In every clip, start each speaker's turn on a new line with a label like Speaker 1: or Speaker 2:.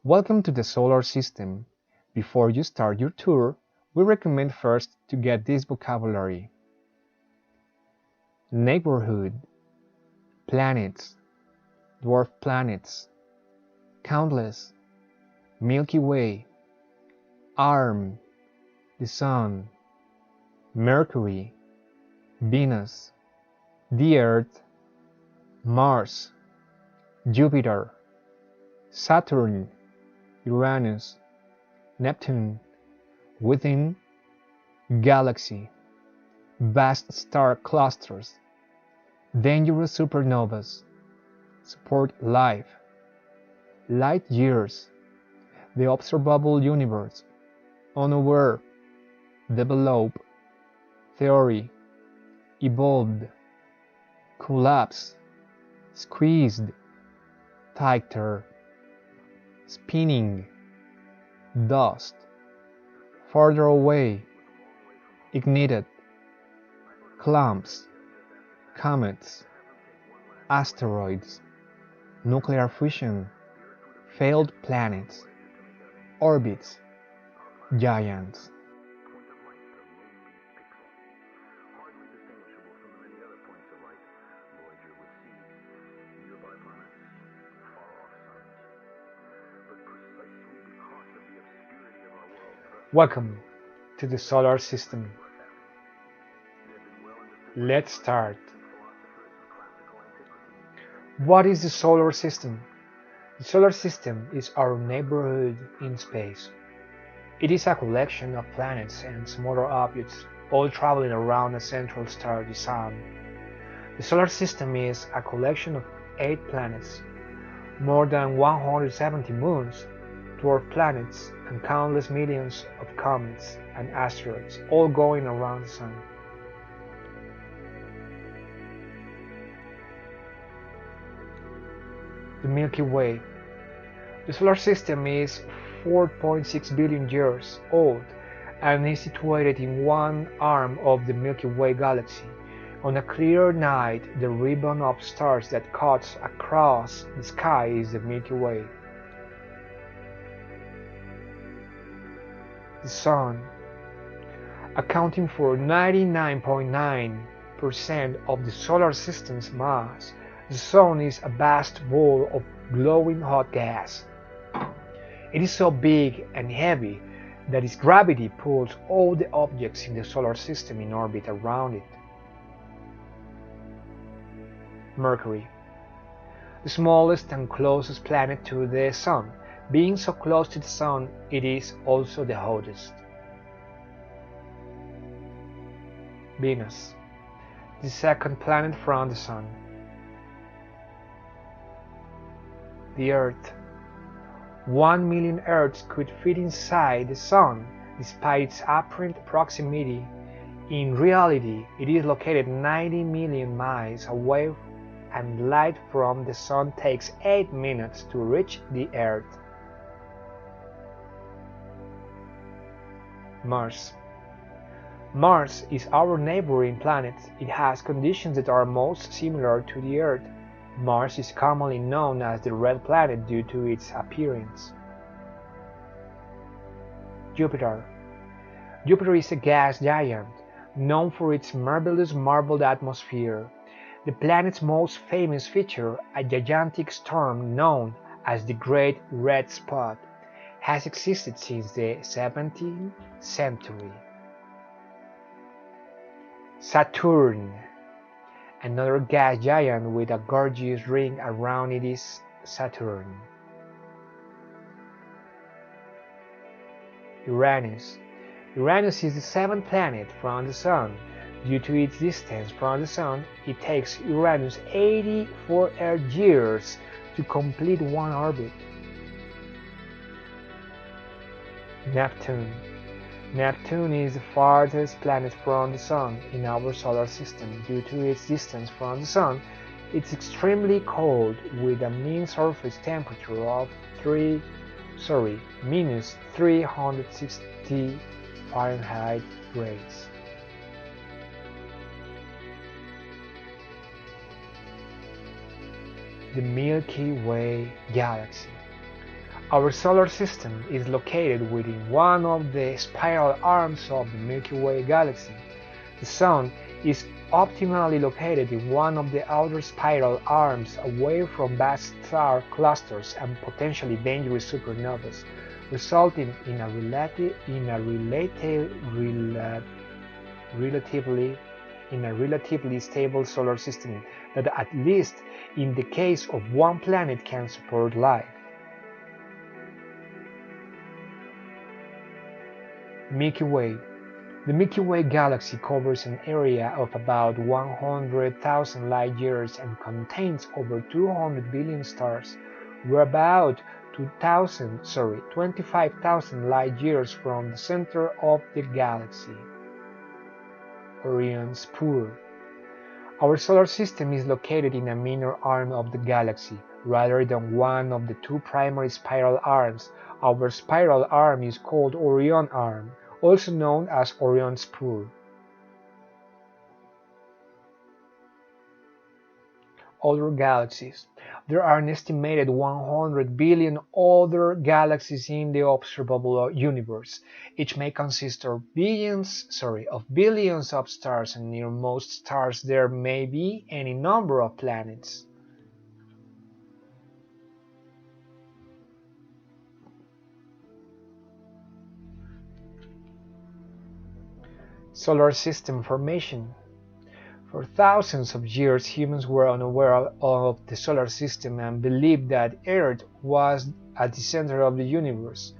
Speaker 1: Welcome to the solar system. Before you start your tour, we recommend first to get this vocabulary. Neighborhood, planets, dwarf planets, countless, Milky Way, arm, the Sun, Mercury, Venus, the Earth, Mars, Jupiter, Saturn, Uranus, Neptune, within, galaxy, vast star clusters, dangerous supernovas, support life, light years, the observable universe, unaware, develop, theory, evolved, collapse, squeezed, tighter, spinning, dust, farther away, ignited, clumps, comets, asteroids, nuclear fusion, failed planets, orbits, giants. Welcome to the solar system. Let's start. What is the solar system? The solar system is our neighborhood in space. It is a collection of planets and smaller objects, all traveling around a central star, the Sun. The solar system is a collection of 8 planets, more than 170 moons, dwarf planets, and countless millions of comets and asteroids, all going around the Sun. The Milky Way. The solar system is 4.6 billion years old and is situated in one arm of the Milky Way galaxy. On a clear night, the ribbon of stars that cuts across the sky is the Milky Way. The Sun. Accounting for 99.9% of the solar system's mass, the Sun is a vast ball of glowing hot gas. It is so big and heavy that its gravity pulls all the objects in the solar system in orbit around it. Mercury. The smallest and closest planet to the Sun. Being so close to the Sun, it is also the hottest. Venus. The second planet from the Sun. The Earth. 1 million Earths could fit inside the Sun, despite its apparent proximity. In reality, it is located 90 million miles away, and light from the Sun takes 8 minutes to reach the Earth. Mars. Mars is our neighboring planet. It has conditions that are most similar to the Earth. Mars is commonly known as the red planet due to its appearance. Jupiter. Jupiter is a gas giant, known for its marvelous marbled atmosphere. The planet's most famous feature, a gigantic storm known as the Great Red Spot, has existed since the 17th century. Saturn. Another gas giant with a gorgeous ring around it is Saturn. Uranus. Uranus is the 7th planet from the Sun. Due to its distance from the Sun, it takes Uranus 84 Earth years to complete one orbit. Neptune. Neptune is the farthest planet from the Sun in our solar system. Due to its distance from the Sun, it's extremely cold with a mean surface temperature of minus 360 Fahrenheit degrees. The Milky Way galaxy. Our solar system is located within one of the spiral arms of the Milky Way galaxy. The Sun is optimally located in one of the outer spiral arms away from vast star clusters and potentially dangerous supernovas, resulting in a relatively stable solar system that, at least in the case of one planet, can support life. Milky Way. The Milky Way galaxy covers an area of about 100,000 light-years and contains over 200 billion stars. We're about 25,000 light-years from the center of the galaxy. Orion's Spoor. Our solar system is located in a minor arm of the galaxy, rather than one of the two primary spiral arms. Our spiral arm is called Orion Arm, also known as Orion's Spoor. Other galaxies. There are an estimated 100 billion other galaxies in the observable universe. Each may consist of billions of stars, and near most stars there may be any number of planets. Solar system formation. For thousands of years, humans were unaware of the solar system and believed that Earth was at the center of the universe.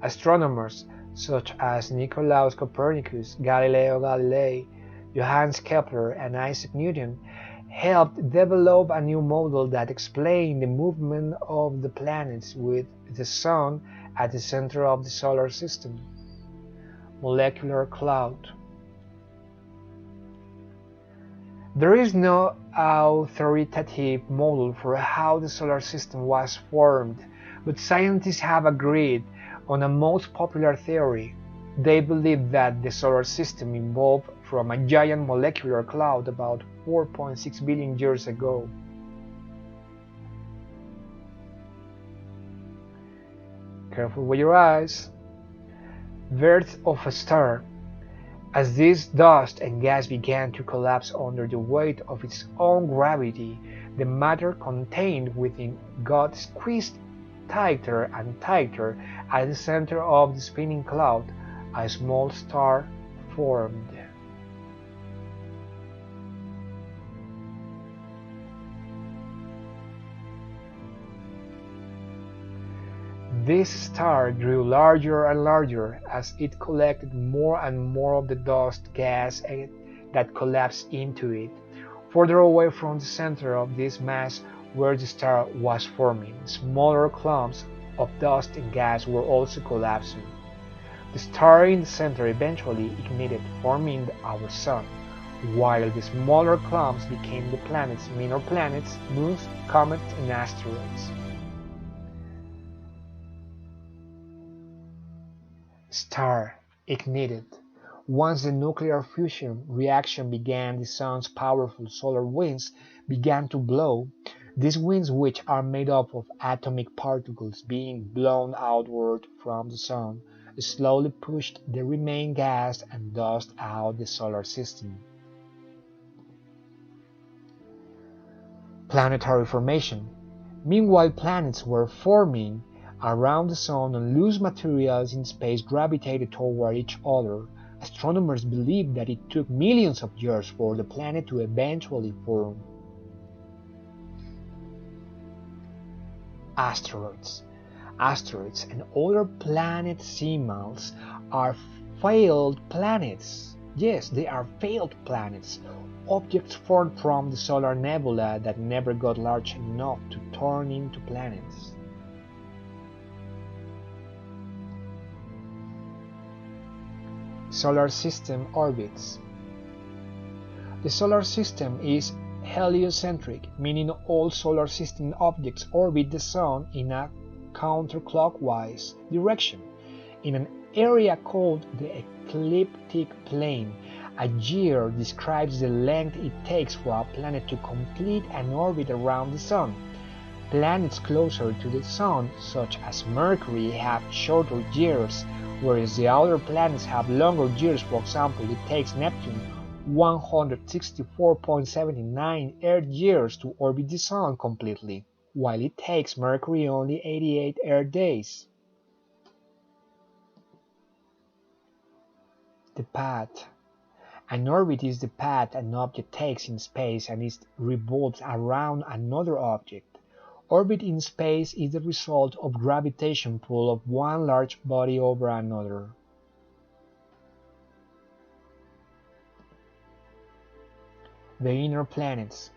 Speaker 1: Astronomers such as Nicolaus Copernicus, Galileo Galilei, Johannes Kepler, and Isaac Newton helped develop a new model that explained the movement of the planets with the Sun at the center of the solar system. Molecular cloud. There is no authoritative model for how the solar system was formed, but scientists have agreed on a most popular theory. They believe that the solar system evolved from a giant molecular cloud about 4.6 billion years ago. Careful with your eyes. Birth of a star. As this dust and gas began to collapse under the weight of its own gravity, the matter contained within got squeezed tighter and tighter. At the center of the spinning cloud, a small star formed. This star grew larger and larger as it collected more and more of the dust gas that collapsed into it. Further away from the center of this mass where the star was forming, smaller clumps of dust and gas were also collapsing. The star in the center eventually ignited, forming our Sun, while the smaller clumps became the planets, minor planets, moons, comets, and asteroids. Star ignited. Once the nuclear fusion reaction began, the Sun's powerful solar winds began to blow. These winds, which are made up of atomic particles being blown outward from the Sun, slowly pushed the remaining gas and dust out the solar system. Planetary formation. Meanwhile, planets were forming around the Sun and loose materials in space gravitated toward each other. Astronomers believe that it took millions of years for the planet to eventually form. Asteroids. Asteroids and other planet seamals are failed planets. Yes, they are failed planets. Objects formed from the solar nebula that never got large enough to turn into planets. Solar system orbits. The solar system is heliocentric, meaning all solar system objects orbit the Sun in a counterclockwise direction, in an area called the ecliptic plane. A year describes the length it takes for a planet to complete an orbit around the Sun. Planets closer to the Sun, such as Mercury, have shorter years, whereas the outer planets have longer years. For example, it takes Neptune 164.79 Earth years to orbit the Sun completely, while it takes Mercury only 88 Earth days. The path. An orbit is the path an object takes in space and it revolves around another object. Orbit in space is the result of gravitation pull of one large body over another. The inner planets.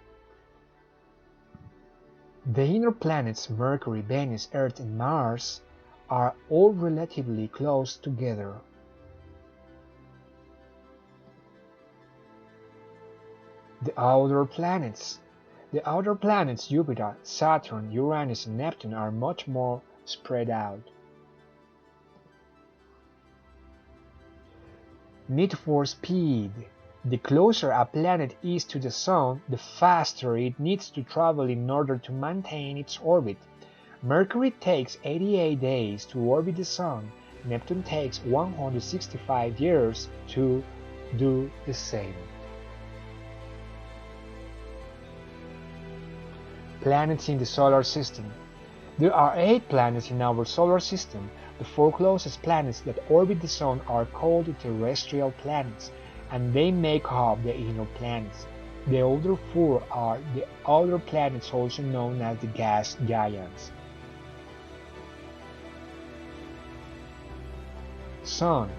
Speaker 1: The inner planets Mercury, Venus, Earth, and Mars are all relatively close together. The outer planets. The outer planets Jupiter, Saturn, Uranus, and Neptune are much more spread out. Need for speed. The closer a planet is to the Sun, the faster it needs to travel in order to maintain its orbit. Mercury takes 88 days to orbit the Sun. Neptune takes 165 years to do the same. Planets in the solar system. There are 8 planets in our solar system. The 4 closest planets that orbit the Sun are called terrestrial planets, and they make up the inner planets. The other 4 are the outer planets, also known as the gas giants. Sun,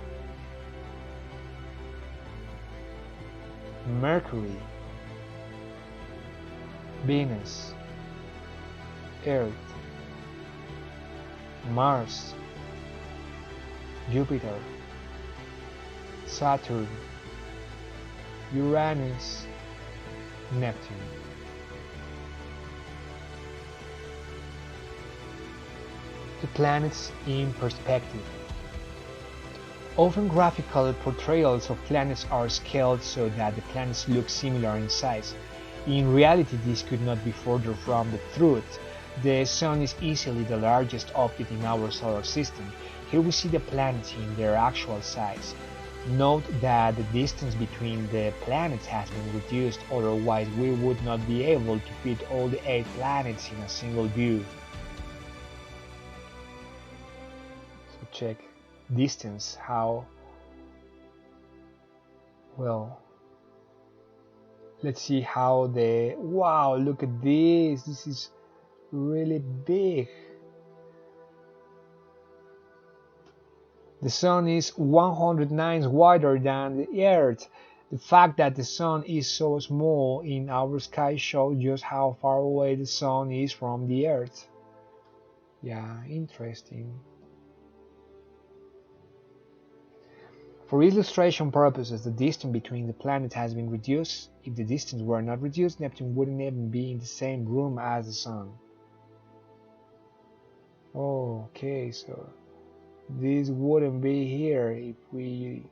Speaker 1: Mercury, Venus, Earth, Mars, Jupiter, Saturn, Uranus, Neptune. The planets in perspective. Often graphical portrayals of planets are scaled so that the planets look similar in size. In reality, this could not be further from the truth. The Sun is easily the largest object in our solar system. Here we see the planets in their actual size. Note that the distance between the planets has been reduced, otherwise we would not be able to fit all the 8 planets in a single view. So check distance, how well. Let's see how the, wow, look at this, this is really big. The Sun is 109 wider than the Earth. The fact that the Sun is so small in our sky shows just how far away the Sun is from the Earth. Yeah, interesting. For illustration purposes, the distance between the planets has been reduced. If the distance were not reduced, Neptune wouldn't even be in the same room as the Sun. Okay, so this wouldn't be here if we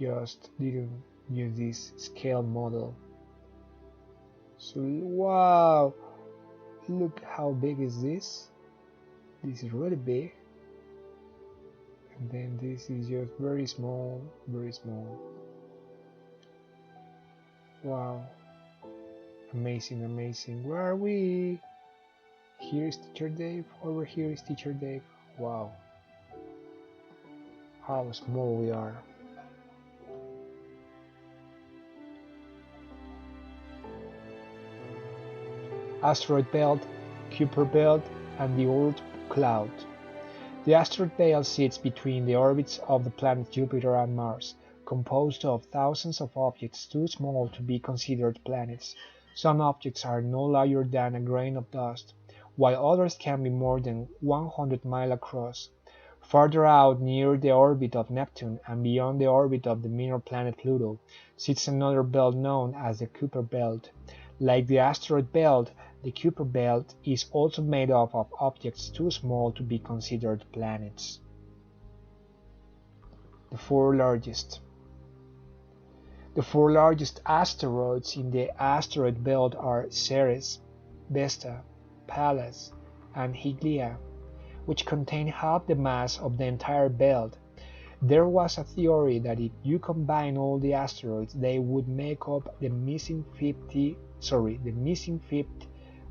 Speaker 1: just didn't use this scale model. So wow, look how big is this. This is really big, and then this is just very small, very small. Wow, amazing, amazing. Where are we? Here is Teacher Dave, over here is Teacher Dave. Wow, how small we are. Asteroid belt, Kuiper belt, and the Oort cloud. The asteroid belt sits between the orbits of the planets Jupiter and Mars, composed of thousands of objects too small to be considered planets. Some objects are no larger than a grain of dust, while others can be more than 100 miles across. Farther out, near the orbit of Neptune and beyond the orbit of the minor planet Pluto, sits another belt known as the Kuiper belt. Like the asteroid belt, the Kuiper belt is also made up of objects too small to be considered planets. The 4 largest. The 4 largest asteroids in the asteroid belt are Ceres, Vesta, Pallas, and Hygieia, which contain half the mass of the entire belt. There was a theory that if you combine all the asteroids, they would make up the missing fifth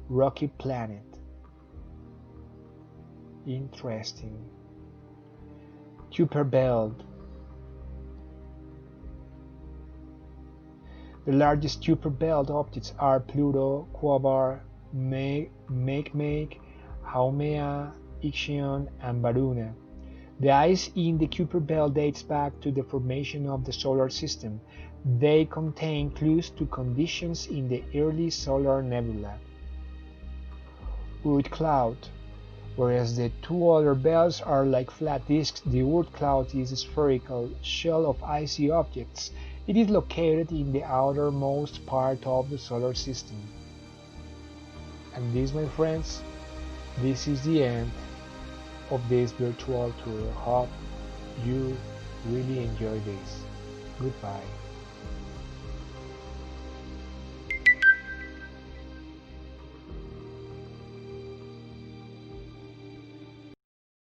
Speaker 1: rocky planet. Interesting. Kuiper belt. The largest Kuiper belt objects are Pluto, Quabar, Makemake, Haumea, Ixion, and Varuna. The ice in the Kuiper belt dates back to the formation of the solar system. They contain clues to conditions in the early solar nebula. Oort cloud. Whereas the two other belts are like flat disks, the Oort cloud is a spherical shell of icy objects. It is located in the outermost part of the solar system. And this, my friends, this is the end of this virtual tour. Hope you really enjoy this. Goodbye.